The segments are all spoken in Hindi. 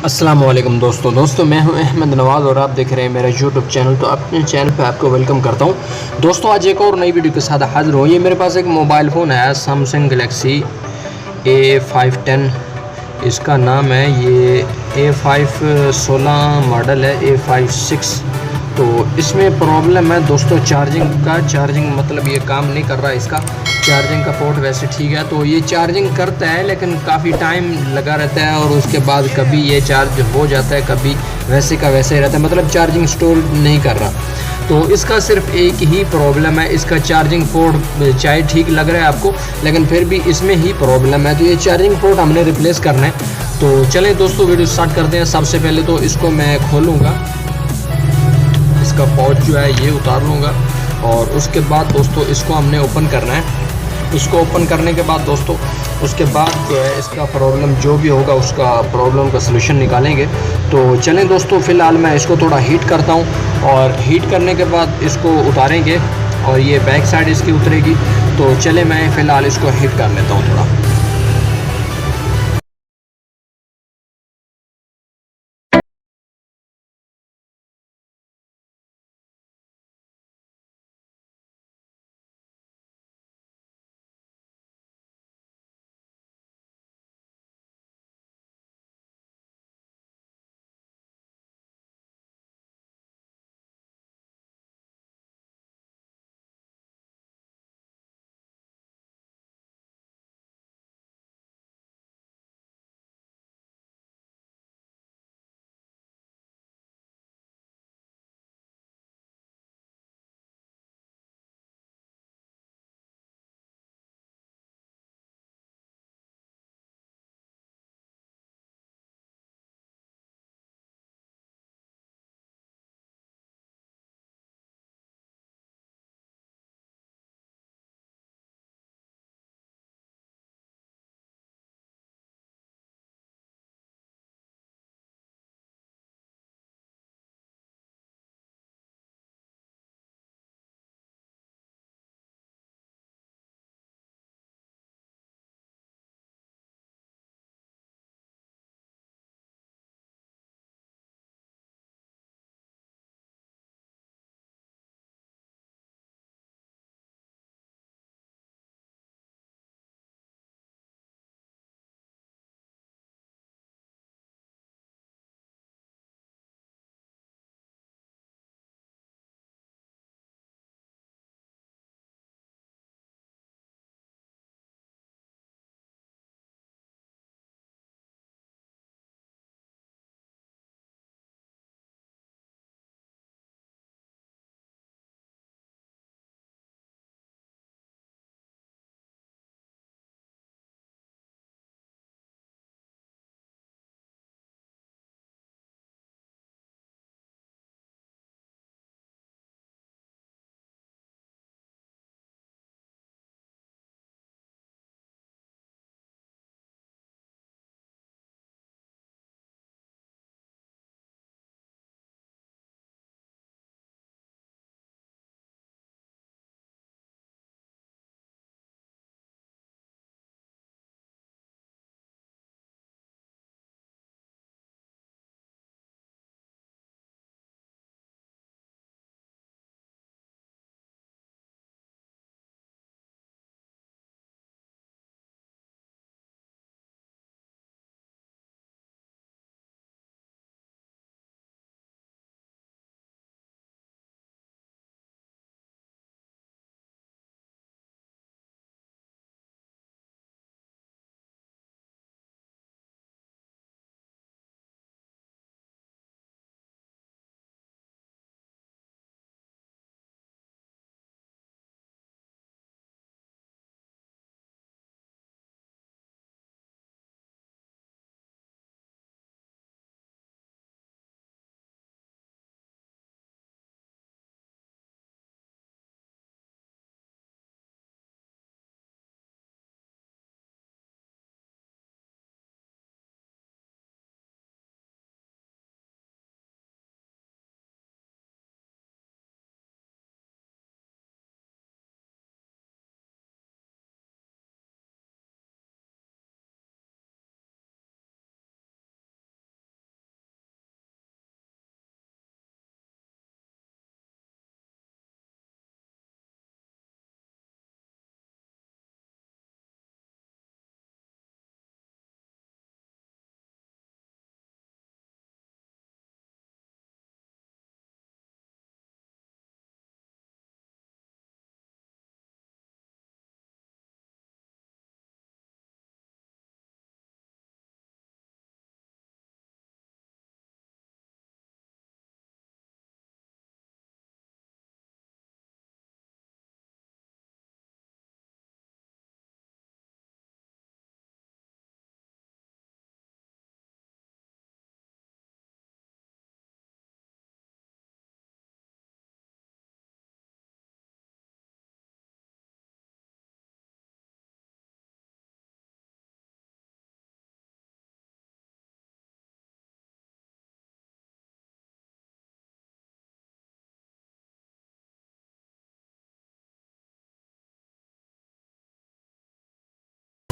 अस्सलाम वालेकुम दोस्तों मैं हूं अहमद नवाज़ और आप देख रहे हैं मेरा यूट्यूब चैनल। तो अपने चैनल पे आपको वेलकम करता हूं। दोस्तों आज एक और नई वीडियो के साथ हाजिर हूं। ये मेरे पास एक मोबाइल फ़ोन है सैमसंग गलेक्सी A510, इसका नाम है। ये A516 मॉडल है, A56। तो इसमें प्रॉब्लम है दोस्तों चार्जिंग मतलब ये काम नहीं कर रहा। इसका चार्जिंग का पोर्ट वैसे ठीक है, तो ये चार्जिंग करता है लेकिन काफ़ी टाइम लगा रहता है और उसके बाद कभी ये चार्ज हो जाता है, कभी वैसे का वैसे ही रहता है, मतलब चार्जिंग स्टोर नहीं कर रहा। तो इसका सिर्फ एक ही प्रॉब्लम है, इसका चार्जिंग पोर्ट चाहे ठीक लग रहा है आपको, लेकिन फिर भी इसमें ही प्रॉब्लम है। तो ये चार्जिंग पोर्ट हमने रिप्लेस करना है। तो चलें दोस्तों वीडियो स्टार्ट करते हैं। सबसे पहले तो इसको मैं खोलूँगा, इसका पाउच जो है ये उतार लूँगा और उसके बाद दोस्तों इसको हमने ओपन करना है। इसको ओपन करने के बाद दोस्तों उसके बाद जो है इसका प्रॉब्लम जो भी होगा उसका प्रॉब्लम का सलूशन निकालेंगे। तो चलें दोस्तों, फ़िलहाल मैं इसको थोड़ा हीट करता हूँ और हीट करने के बाद इसको उतारेंगे और ये बैक साइड इसकी उतरेगी। तो चले मैं फ़िलहाल इसको हीट कर लेता हूँ थोड़ा।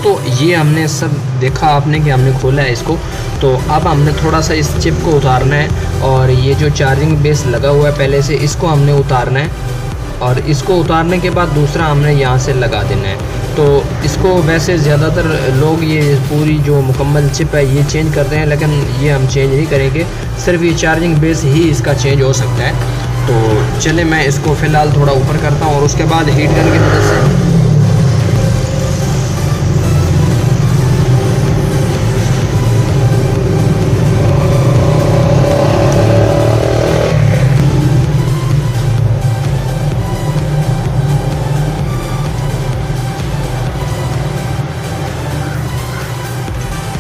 दोस्तों ये हमने सब देखा आपने कि हमने खोला है इसको। तो अब हमने थोड़ा सा इस चिप को उतारना है और ये जो चार्जिंग बेस लगा हुआ है पहले से, इसको हमने उतारना है और इसको उतारने के बाद दूसरा हमने यहाँ से लगा देना है। तो इसको वैसे ज़्यादातर लोग ये पूरी जो मुकम्मल चिप है ये चेंज करते हैं, लेकिन ये हम चेंज नहीं करेंगे, सिर्फ ये चार्जिंग बेस ही इसका चेंज हो सकता है। तो चले मैं इसको फ़िलहाल थोड़ा ऊपर करता हूँ और उसके बाद हीट गन की मदद से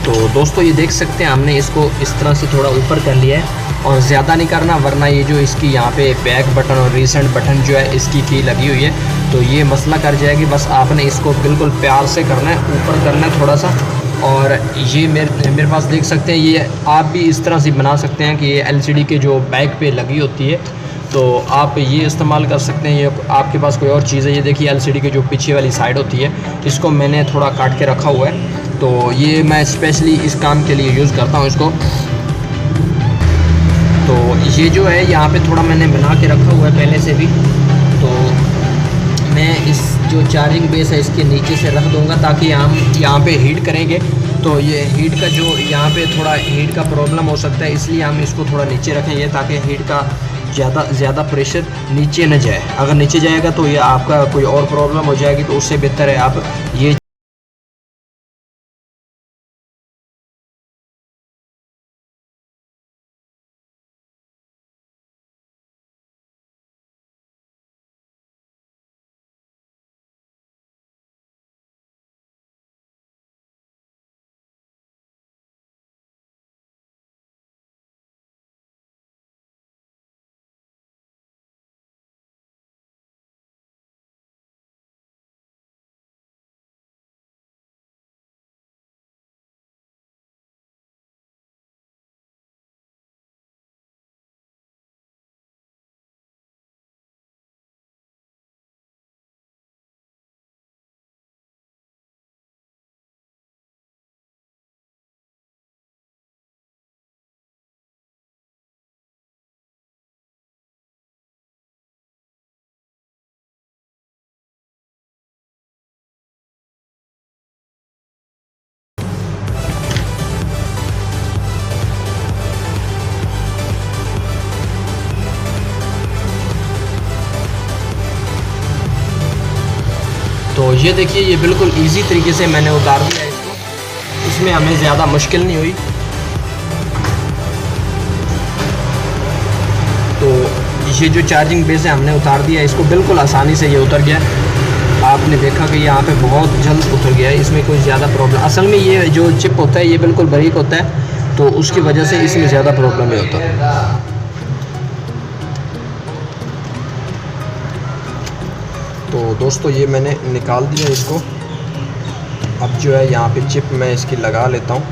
तो दोस्तों ये देख सकते हैं हमने इसको इस तरह से थोड़ा ऊपर कर लिया है और ज़्यादा नहीं करना, वरना ये जो इसकी यहाँ पे बैक बटन और रीसेंट बटन जो है इसकी की लगी हुई है तो ये मसला कर जाएगी। बस आपने इसको बिल्कुल प्यार से करना है, ऊपर करना है थोड़ा सा। और ये मेरे पास देख सकते हैं, ये आप भी इस तरह से बना सकते हैं कि ये LCD के जो बैक पे लगी होती है तो आप ये इस्तेमाल कर सकते हैं। ये आपके पास कोई और चीज़ है, ये देखिए LCD की जो पीछे वाली साइड होती है इसको मैंने थोड़ा काट के रखा हुआ है, तो ये मैं स्पेशली इस काम के लिए यूज़ करता हूँ इसको। तो ये जो है यहाँ पे थोड़ा मैंने बना के रखा हुआ है पहले से भी, तो मैं इस जो चार्जिंग बेस है इसके नीचे से रख दूँगा ताकि हम यहाँ पे हीट करेंगे तो ये हीट का जो यहाँ पे थोड़ा हीट का प्रॉब्लम हो सकता है, इसलिए हम इसको थोड़ा नीचे रखेंगे ताकि हीट का ज़्यादा प्रेशर नीचे न जाए। अगर नीचे जाएगा तो ये आपका कोई और प्रॉब्लम हो जाएगी, तो उससे बेहतर है आप ये तो ये देखिए ये बिल्कुल इजी तरीके से मैंने उतार दिया है इसको, इसमें हमें ज़्यादा मुश्किल नहीं हुई। तो ये जो चार्जिंग बेस है हमने उतार दिया, इसको बिल्कुल आसानी से ये उतर गया। आपने देखा कि यहाँ पे बहुत जल्द उतर गया है, इसमें कोई ज़्यादा प्रॉब्लम, असल में ये जो चिप होता है ये बिल्कुल बारीक होता है तो उसकी वजह से इसमें ज़्यादा प्रॉब्लम नहीं होता। तो दोस्तों ये मैंने निकाल दिया इसको, अब जो है यहाँ पे चिप मैं इसकी लगा लेता हूँ।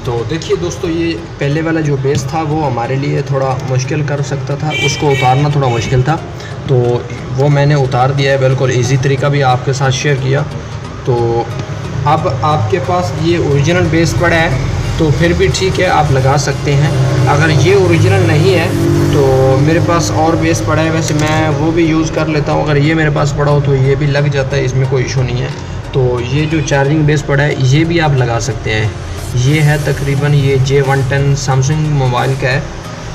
तो देखिए दोस्तों ये पहले वाला जो बेस था वो हमारे लिए थोड़ा मुश्किल कर सकता था, उसको उतारना थोड़ा मुश्किल था, तो वो मैंने उतार दिया है, बिल्कुल इजी तरीका भी आपके साथ शेयर किया। तो अब आपके पास ये ओरिजिनल बेस पड़ा है तो फिर भी ठीक है, आप लगा सकते हैं। अगर ये ओरिजिनल नहीं है तो मेरे पास और बेस पड़ा है, वैसे मैं वो भी यूज़ कर लेता हूँ। अगर ये मेरे पास पड़ा हो तो ये भी लग जाता है, इसमें कोई इशू नहीं है। तो ये जो चार्जिंग बेस पड़ा है ये भी आप लगा सकते हैं। ये है तकरीबन ये J110 सैमसंग मोबाइल का है,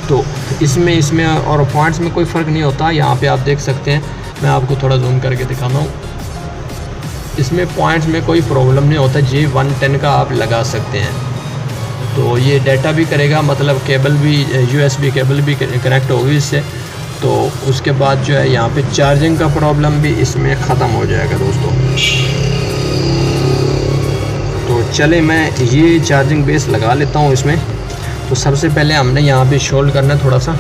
तो इसमें और पॉइंट्स में कोई फ़र्क नहीं होता। यहाँ पे आप देख सकते हैं, मैं आपको थोड़ा जूम करके दिखाता हूँ, इसमें पॉइंट्स में कोई प्रॉब्लम नहीं होता। J110 का आप लगा सकते हैं। तो ये डाटा भी करेगा, मतलब केबल भी USB केबल भी कनेक्ट होगी इससे। तो उसके बाद जो है यहाँ पे चार्जिंग का प्रॉब्लम भी इसमें ख़त्म हो जाएगा दोस्तों। तो चले मैं ये चार्जिंग बेस लगा लेता हूँ इसमें। तो सबसे पहले हमने यहाँ पे शोल्ड करना है थोड़ा सा।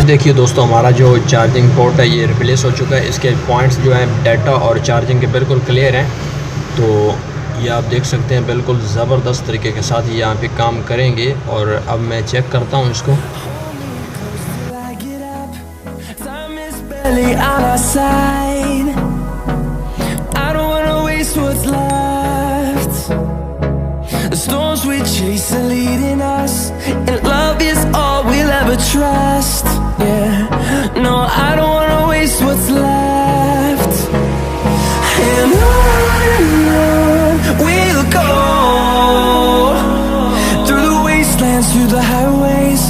देखिए दोस्तों, हमारा जो चार्जिंग पोर्ट है ये रिप्लेस हो चुका है। इसके पॉइंट्स जो हैं डाटा और चार्जिंग के बिल्कुल क्लियर हैं। तो ये आप देख सकते हैं बिल्कुल ज़बरदस्त तरीके के साथ ये यहाँ पे काम करेंगे। और अब मैं चेक करता हूँ इसको। The storms we chase are leading us, and love is all we'll ever trust. Yeah, no, I don't wanna waste what's left. And on we'll go, through the wastelands, through the highways,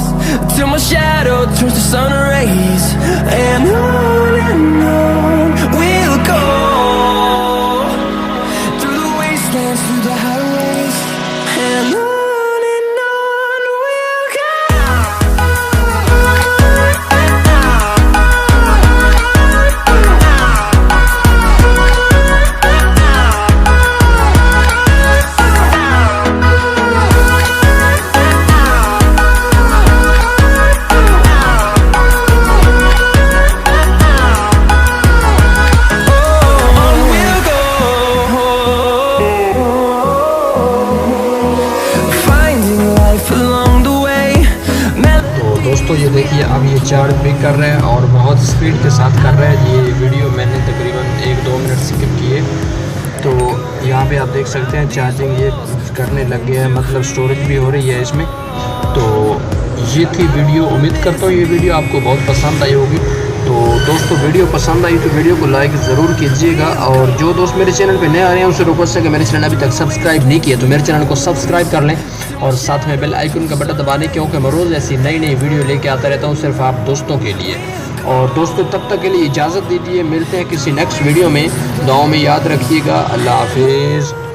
till my shadow turns to sun rays. And on we'll go, through the wastelands, through the highways. And on we'll go. दोस्तों ये देखिए, अब ये चार्ज भी कर रहे हैं और बहुत स्पीड के साथ कर रहे हैं। ये वीडियो मैंने तकरीबन 1-2 मिनट स्किप किए। तो यहाँ पे आप देख सकते हैं चार्जिंग ये करने लग गया है, मतलब स्टोरेज भी हो रही है इसमें। तो ये थी वीडियो। उम्मीद करता हूँ ये वीडियो आपको बहुत पसंद आई होगी। तो दोस्तों वीडियो पसंद आई तो वीडियो को लाइक ज़रूर कीजिएगा। और जो दोस्त मेरे चैनल पे नए आ रहे हैं उनसे रिक्वेस्ट है कि मेरे चैनल अभी तक सब्सक्राइब नहीं किया तो मेरे चैनल को सब्सक्राइब कर लें और साथ में बेल आइकन का बटन दबा दें, क्योंकि मैं रोज़ ऐसी नई नई वीडियो लेके आता रहता हूँ सिर्फ आप दोस्तों के लिए। और दोस्तों तब तक के लिए इजाज़त दीजिए, मिलते हैं किसी नेक्स्ट वीडियो में। दुआओं में याद रखिएगा। अल्लाह हाफिज़।